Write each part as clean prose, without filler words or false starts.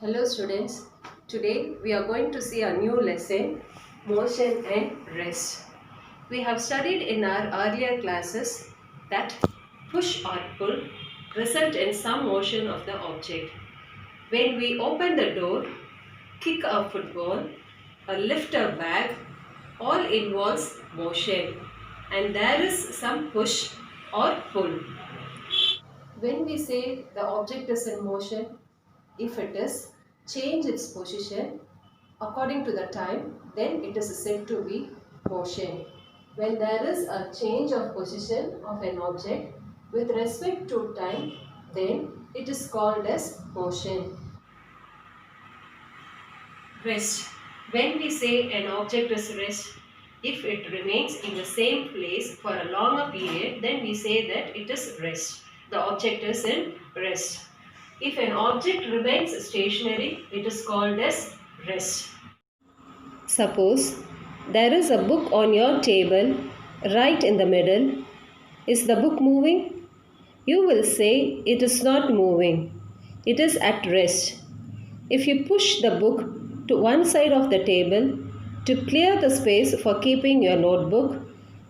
Hello students, today we are going to see a new lesson, motion and rest. We have studied in our earlier classes that push or pull result in some motion of the object. When we open the door, kick a football, or lift a bag, all involves motion and there is some push or pull. When we say the object is in motion, if it is change its position according to the time, then it is said to be motion. When there is a change of position of an object with respect to time, then it is called as motion. Rest. When we say an object is rest, if it remains in the same place for a longer period, then we say that it is rest. The object is in rest. If an object remains stationary, it is called as rest. Suppose there is a book on your table right in the middle. Is the book moving? You will say it is not moving. It is at rest. If you push the book to one side of the table to clear the space for keeping your notebook,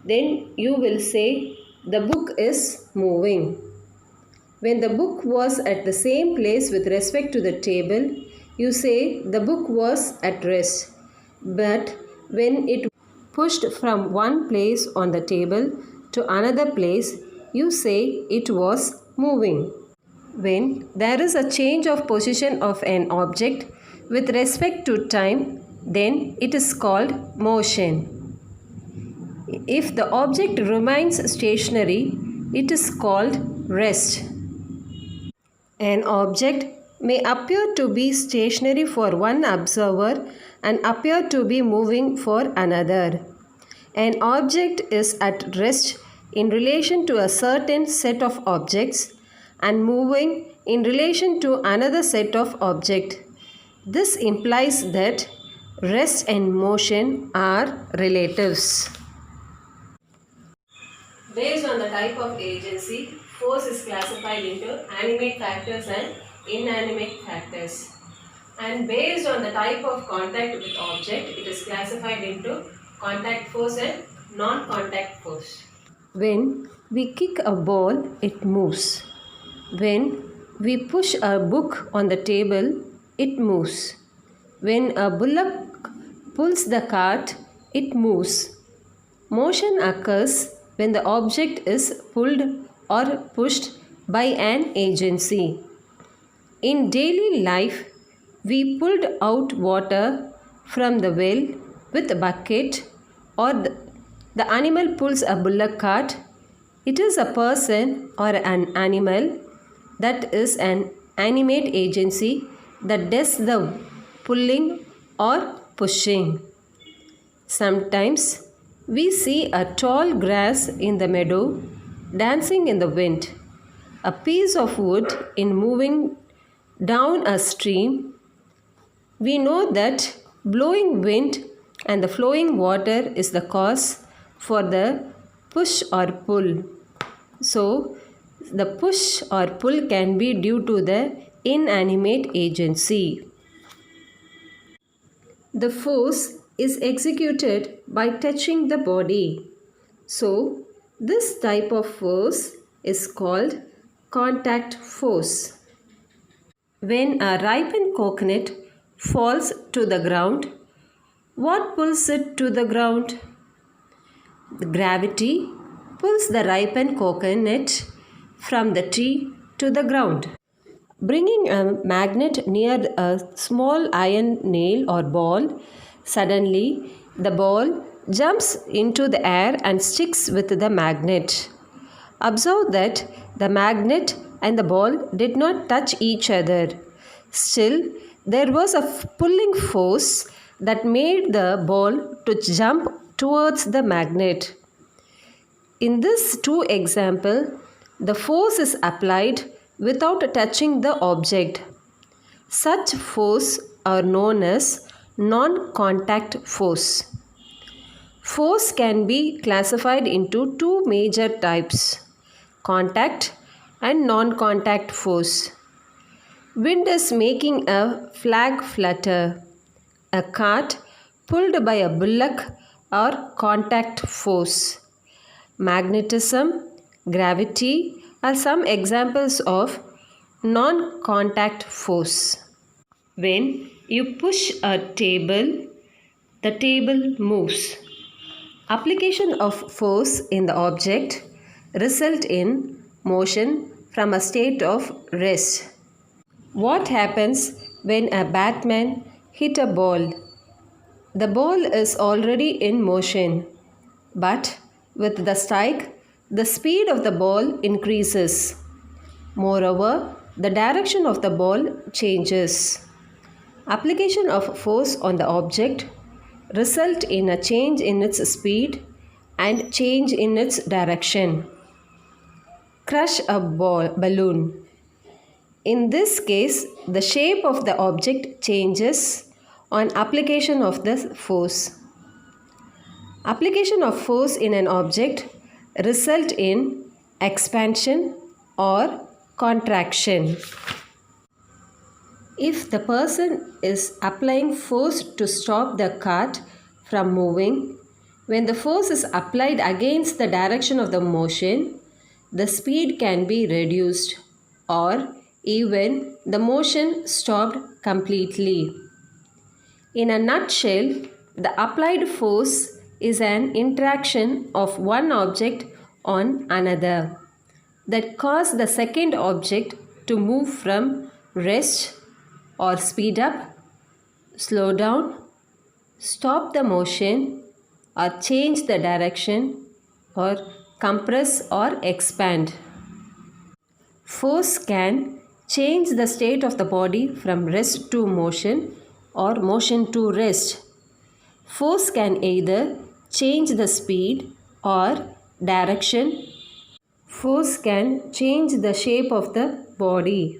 then you will say the book is moving. When the book was at the same place with respect to the table, you say the book was at rest. But when it pushed from one place on the table to another place, you say it was moving. When there is a change of position of an object with respect to time, then it is called motion. If the object remains stationary, it is called rest. An object may appear to be stationary for one observer and appear to be moving for another. An object is at rest in relation to a certain set of objects and moving in relation to another set of objects. This implies that rest and motion are relatives. Based on the type of agency, force is classified into animate factors and inanimate factors. And based on the type of contact with object, it is classified into contact force and non-contact force. When we kick a ball, it moves. When we push a book on the table, it moves. When a bullock pulls the cart, it moves. Motion occurs when the object is pulled or pushed by an agency. In daily life, we pulled out water from the well with a bucket, or the animal pulls a bullock cart. It is a person or an animal that is an animate agency that does the pulling or pushing. Sometimes we see a tall grass in the meadow dancing in the wind, a piece of wood in moving down a stream. We know that blowing wind and the flowing water is the cause for the push or pull. So, the push or pull can be due to the inanimate agency. The force is executed by touching the body. So, this type of force is called contact force. When a ripened coconut falls to the ground, what pulls it to the ground? The gravity pulls the ripened coconut from the tree to the ground. Bringing a magnet near a small iron nail or ball, suddenly the ball jumps into the air and sticks with the magnet. Observe that the magnet and the ball did not touch each other. Still, there was a pulling force that made the ball to jump towards the magnet. In this two example, the force is applied without touching the object. Such force are known as non-contact force. Force can be classified into two major types: contact and non-contact force. Wind is making a flag flutter. A cart pulled by a bullock or contact force. Magnetism, gravity are some examples of non-contact force. When you push a table, the table moves. Application of force in the object result in motion from a state of rest. What happens when a batsman hit a ball? The ball is already in motion, but with the strike, the speed of the ball increases. Moreover, the direction of the ball changes. Application of force on the object result in a change in its speed and change in its direction. Crush a balloon. In this case, the shape of the object changes on application of the force. Application of force in an object result in expansion or contraction. If the person is applying force to stop the cart from moving, when the force is applied against the direction of the motion, the speed can be reduced or even the motion stopped completely. In a nutshell, the applied force is an interaction of one object on another that cause the second object to move from rest or speed up, slow down, stop the motion or change the direction or compress or expand. Force can change the state of the body from rest to motion or motion to rest. Force can either change the speed or direction. Force can change the shape of the body.